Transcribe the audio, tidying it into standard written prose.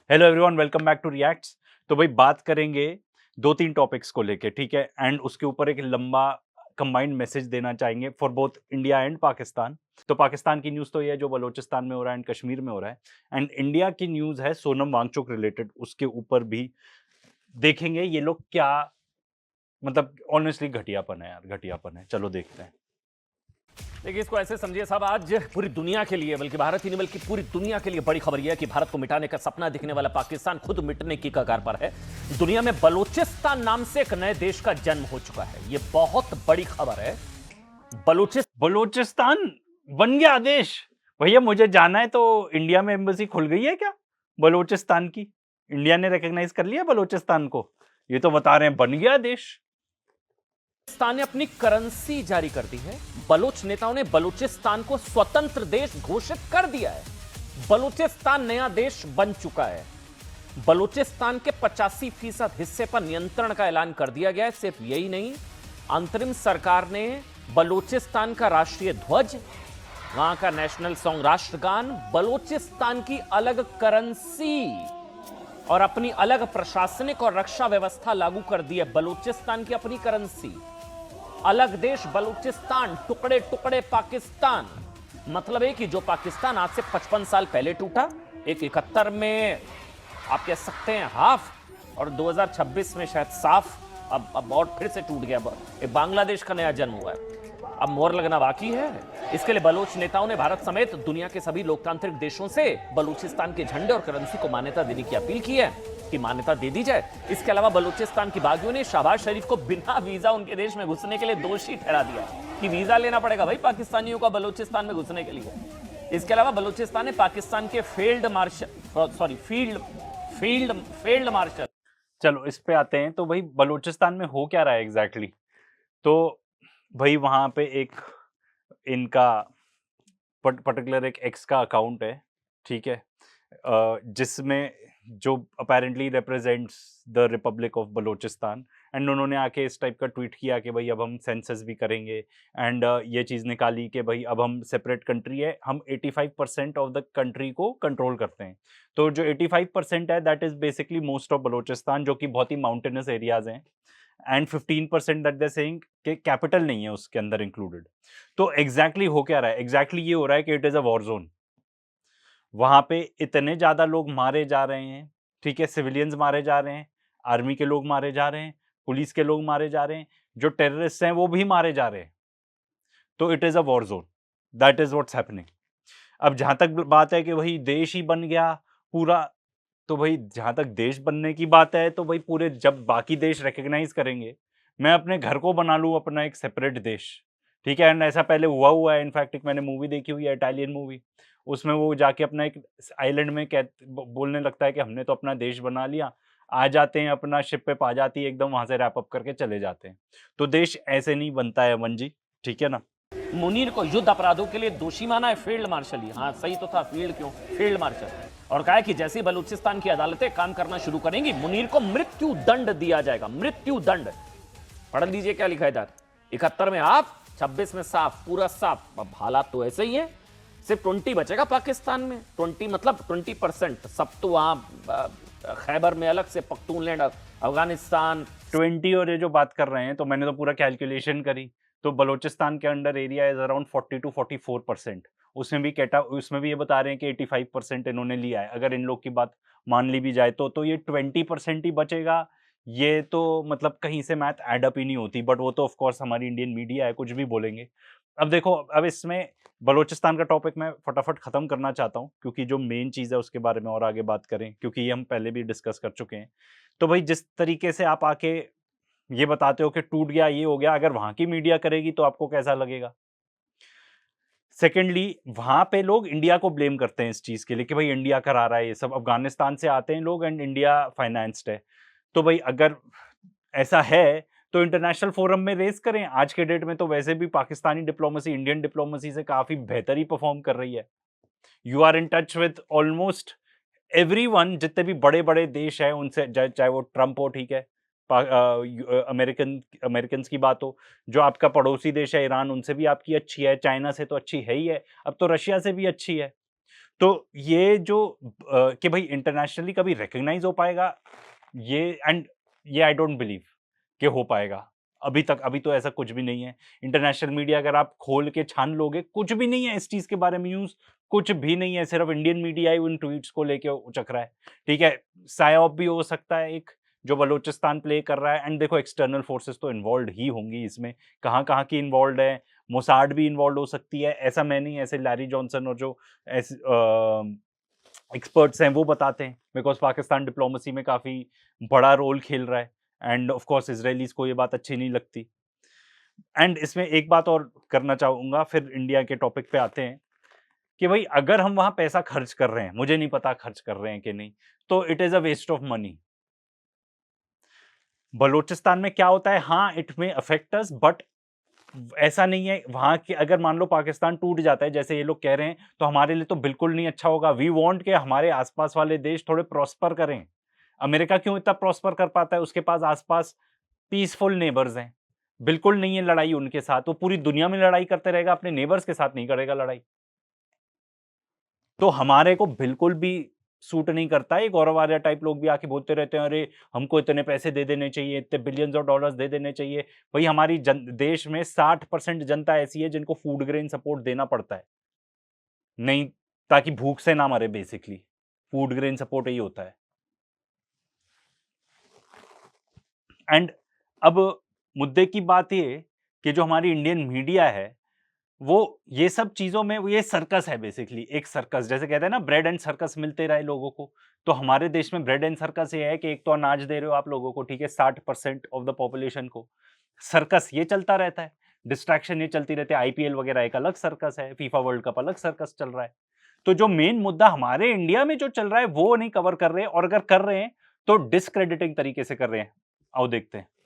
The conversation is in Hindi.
Hello everyone, welcome back to reacts. तो भाई बात करेंगे 2-3 टॉपिक्स को लेके, ठीक है? एंड उसके ऊपर एक लंबा कंबाइंड मैसेज देना चाहेंगे for both India and Pakistan. तो पाकिस्तान की न्यूज़ तो ये है जो बलूचिस्तान में हो रहा है एंड कश्मीर में हो रहा है। एंड इंडिया की न्यूज़ है सोनम वांगचुक रिलेटेड, उसके ऊपर भी देखेंगे ये लोग क्या, मतलब ऑनेस्टली घटियापन है यार, घटियापन है। चलो देखते हैं। देखिए, इसको ऐसे समझिए साहब, आज पूरी दुनिया के लिए, बल्कि भारत ही नहीं बल्कि पूरी दुनिया के लिए बड़ी खबर यह है कि भारत को मिटाने का सपना दिखने वाला पाकिस्तान खुद मिटने की कगार पर है। दुनिया में बलूचिस्तान नाम से एक नए देश का जन्म हो चुका है। यह बहुत बड़ी खबर है। बलूचिस्तान बन गया देश। भैया मुझे जाना है, तो इंडिया में एम्बेसी खुल गई है क्या बलूचिस्तान की? इंडिया ने रिकॉग्नाइज कर लिया बलूचिस्तान को? ये तो बता रहे हैं बन गया देश। पाकिस्तान ने अपनी करेंसी जारी कर दी है। बलूच नेताओं ने बलूचिस्तान को स्वतंत्र देश घोषित कर दिया है। बलूचिस्तान नया देश बन चुका है। बलूचिस्तान के 85% हिस्से पर नियंत्रण का ऐलान कर दिया गया है। सिर्फ यही नहीं, अंतरिम सरकार ने बलूचिस्तान का राष्ट्रीय ध्वज, वहां का नेशनल सॉन्ग, राष्ट्रगान, बलूचिस्तान की अलग करेंसी और अपनी अलग प्रशासनिक और रक्षा व्यवस्था लागू कर दी है। बलूचिस्तान की अपनी करेंसी, अलग देश बलूचिस्तान, टुकड़े टुकड़े पाकिस्तान। मतलब है कि जो पाकिस्तान आज से 55 साल पहले टूटा, एक 71 में आप कह सकते हैं हाफ, और 2026 में शायद साफ, अब और फिर से टूट गया। एक बांग्लादेश का नया जन्म हुआ है। अब मोहर लगना बाकी है। इसके लिए बलूच नेताओं ने भारत समेत दुनिया के सभी लोकतांत्रिक देशों से बलूचिस्तान के झंडे और करेंसी को मान्यता देने की अपील की है कि मान्यता दे दी जाए। इसके अलावा बलूचिस्तान की बागियों ने शहबाज शरीफ को बिना वीजा उनके देश में घुसने के लिए दोषी ठहरा दिया कि वीजा लेना पड़ेगा भाई पाकिस्तानियों का बलूचिस्तान में घुसने के लिए। इसके अलावा बलूचिस्तान ने पाकिस्तान के फील्ड मार्शल। चलो इस पे आते हैं। तो भाई बलूचिस्तान में हो क्या रहा है एग्जैक्टली? तो भाई वहां पे एक इनका पर्टिकुलर एक एक्स का अकाउंट है, ठीक है? जिसमें जो apparently represents the Republic of Balochistan, and उन्होंने आके इस टाइप का ट्वीट किया कि भाई अब हम सेंसस भी करेंगे, एंड ये चीज़ निकाली कि भाई अब हम सेपरेट कंट्री है, हम 85% ऑफ द कंट्री को कंट्रोल करते हैं। तो जो 85% है that is basically most of Balochistan, जो कि बहुत ही माउंटेनस एरियाज हैं, एंड 15% दैट दे सेइंग कि कैपिटल नहीं है उसके अंदर इंक्लूडेड। तो एग्जैक्टली हो क्या रहा है? एग्जैक्टली ये हो रहा है कि it is a war zone. वहाँ पे इतने ज़्यादा लोग मारे जा रहे हैं, ठीक है? सिविलियंस मारे जा रहे हैं, आर्मी के लोग मारे जा रहे हैं, पुलिस के लोग मारे जा रहे हैं, जो टेररिस्ट हैं वो भी मारे जा रहे हैं। तो it is a war zone, that is what's happening. अब जहाँ तक बात है कि वही देश ही बन गया पूरा, तो भाई जहाँ तक देश बनने की बात है, तो भाई पूरे जब बाकी देश रिकॉग्नाइज़ करेंगे, मैं अपने घर को बना लूँ अपना एक सेपरेट देश, ठीक है? एंड ऐसा पहले हुआ है। इनफैक्ट एक मैंने मूवी देखी हुई है, इटालियन मूवी, उसमें वो जाके अपना एक आइलैंड में बोलने लगता है कि हमने तो अपना देश बना लिया। आ जाते हैं, अपना शिप पे पा जाती है एकदम, वहां से रैप अप करके चले जाते हैं। तो देश ऐसे नहीं बनता है अमन जी, ठीक है ना? मुनीर को युद्ध अपराधों के लिए दोषी माना है फील्ड मार्शल ही। हाँ सही तो था, फील्ड क्यों, फील्ड मार्शल। और कहा है कि जैसे ही बलूचिस्तान की अदालतें काम करना शुरू करेंगी, मुनीर को मृत्यु दंड दिया जाएगा। मृत्यु दंड। पढ़ लीजिए क्या लिखा है इधर। 71 में आप, 26 में साफ, पूरा साफ। अब हालात तो ऐसे ही है। सिर्फ 20 बचेगा पाकिस्तान में। 20 मतलब 20%। सब तो वहां खैबर में अलग से, पख्तूनलैंड, अफगानिस्तान। 20 और ये जो बात कर रहे हैं, तो मैंने तो पूरा कैलकुलेशन करी, तो बलूचिस्तान के under area is around 40 to 44%। उसमें भी ये बता रहे हैं कि 85% इन्होंने लिया है। अगर इन लोग की बात मान ली भी जाए तो ये 20% ही बचेगा। ये तो मतलब कहीं से मैथ एड अप ही नहीं होती, बट वो तो ऑफ कोर्स हमारी इंडियन मीडिया है, कुछ भी बोलेंगे। अब देखो, अब इसमें बलूचिस्तान का टॉपिक मैं फटाफट खत्म करना चाहता हूँ, क्योंकि जो मेन चीज़ है उसके बारे में और आगे बात करें, क्योंकि ये हम पहले भी डिस्कस कर चुके हैं। तो भाई जिस तरीके से आप आके ये बताते हो कि टूट गया, ये हो गया, अगर वहाँ की मीडिया करेगी तो आपको कैसा लगेगा? सेकेंडली, वहाँ पे लोग इंडिया को ब्लेम करते हैं इस चीज़ के लिए कि भाई इंडिया करा रहा है ये सब। अफ़गानिस्तान से आते हैं लोग एंड इंडिया फाइनेंस्ड है। तो भाई अगर ऐसा है, तो इंटरनेशनल फोरम में रेज़ करें। आज के डेट में तो वैसे भी पाकिस्तानी डिप्लोमेसी इंडियन डिप्लोमेसी से काफ़ी बेहतर ही परफ़ॉर्म कर रही है। You are in touch with almost everyone, जितने भी बड़े-बड़े देश हैं उनसे, चाहे वो ट्रम्प हो, ठीक है? अमेरिकन्स की बात हो, जो आपका पड़ोसी देश है ईरान, उनसे भी आपकी अच्छी है, चाइना से तो अच्छी है ही है, अब तो रशिया से भी अच्छी है। तो ये जो कि भाई इंटरनेशनली कभी रिकॉग्नाइज हो पाएगा, ये आई डोंट बिलीव कि हो पाएगा। अभी तो ऐसा कुछ भी नहीं है। इंटरनेशनल मीडिया अगर आप खोल के छान लोगे, कुछ भी नहीं है इस चीज़ के बारे में न्यूज़, कुछ भी नहीं है, सिर्फ इंडियन मीडिया ही उन ट्वीट्स को लेके उचक रहा है। ठीक है, साइऑप भी हो सकता है एक, जो बलूचिस्तान प्ले कर रहा है, एंड देखो एक्सटर्नल फोर्सेस तो इन्वॉल्वड ही होंगी इसमें, कहाँ-कहाँ की इन्वॉल्वड है, मोसाड भी इन्वॉल्व हो सकती है, ऐसा मैं नहीं, ऐसे लैरी जॉनसन और जो ऐसे एक्सपर्ट्स हैं वो बताते हैं, बिकॉज़ पाकिस्तान डिप्लोमेसी में काफ़ी बड़ा रोल खेल रहा है, एंड ऑफ कोर्स इज़राइलीज़ को ये बात अच्छी नहीं लगती। एंड इसमें एक बात और करना चाहूँगा, फिर इंडिया के टॉपिक पे आते हैं, कि भई अगर हम वहाँ पैसा खर्च कर रहे हैं, मुझे नहीं पता खर्च कर रहे हैं कि नहीं, तो it is a waste of money. Balochistan में क्या होता है, हाँ, it may affect us, but ऐसा नहीं है वहाँ के, अगर मान लो पाकिस्तान टूट जाता है जैसे ये लोग कह रहे हैं, तो हमारे लिए तो बिल्कुल नहीं अच्छा होगा। वी वांट कि हमारे आस-पास वाले देश थोड़े प्रॉस्पर करें। अमेरिका क्यों इतना प्रॉस्पर कर पाता है? उसके पास आस-पास पीसफुल नेबर्स हैं। बिल्कुल नहीं है लड़ाई उनके साथ, वो पूरी दुनिया में लड़ाई करते रहेगा, अपने नेबर्स के साथ नहीं करेगा लड़ाई। तो हमारे को बिल्कुल भी सूट नहीं करता है। ये गौरव आर्या टाइप लोग भी आके बोलते रहते हैं, अरे हमको इतने पैसे दे देने चाहिए, इतने बिलियंस ऑफ डॉलर्स दे देने चाहिए। भाई हमारी देश में 60% जनता ऐसी है जिनको फूड ग्रेन सपोर्ट देना पड़ता है, नहीं, ताकि भूख से ना मरे। बेसिकली फूड ग्रेन सपोर्ट यही होता है। एंड अब मुद्दे की बात ये कि जो हमारी इंडियन मीडिया है, वो ये सब चीज़ों में, वो ये सर्कस है बेसिकली, एक सर्कस, जैसे कहते हैं ना ब्रेड एंड सर्कस मिलते रहे लोगों को। तो हमारे देश में ब्रेड एंड सर्कस ये है कि एक तो अनाज दे रहे हो आप लोगों को, ठीक है, 60% ऑफ द पॉपुलेशन को। सर्कस ये चलता रहता है, डिस्ट्रैक्शन ये चलती रहती है, आईपीएल वगैरह एक अलग सर्कस है, फीफा वर्ल्ड कप अलग सर्कस चल रहा है। तो जो मेन मुद्दा हमारे इंडिया में जो चल रहा है, वो नहीं कवर कर रहे हैं, और अगर कर रहे हैं, तो डिस्क्रेडिटिंग तरीके से कर रहे हैं। आओ देखते हैं।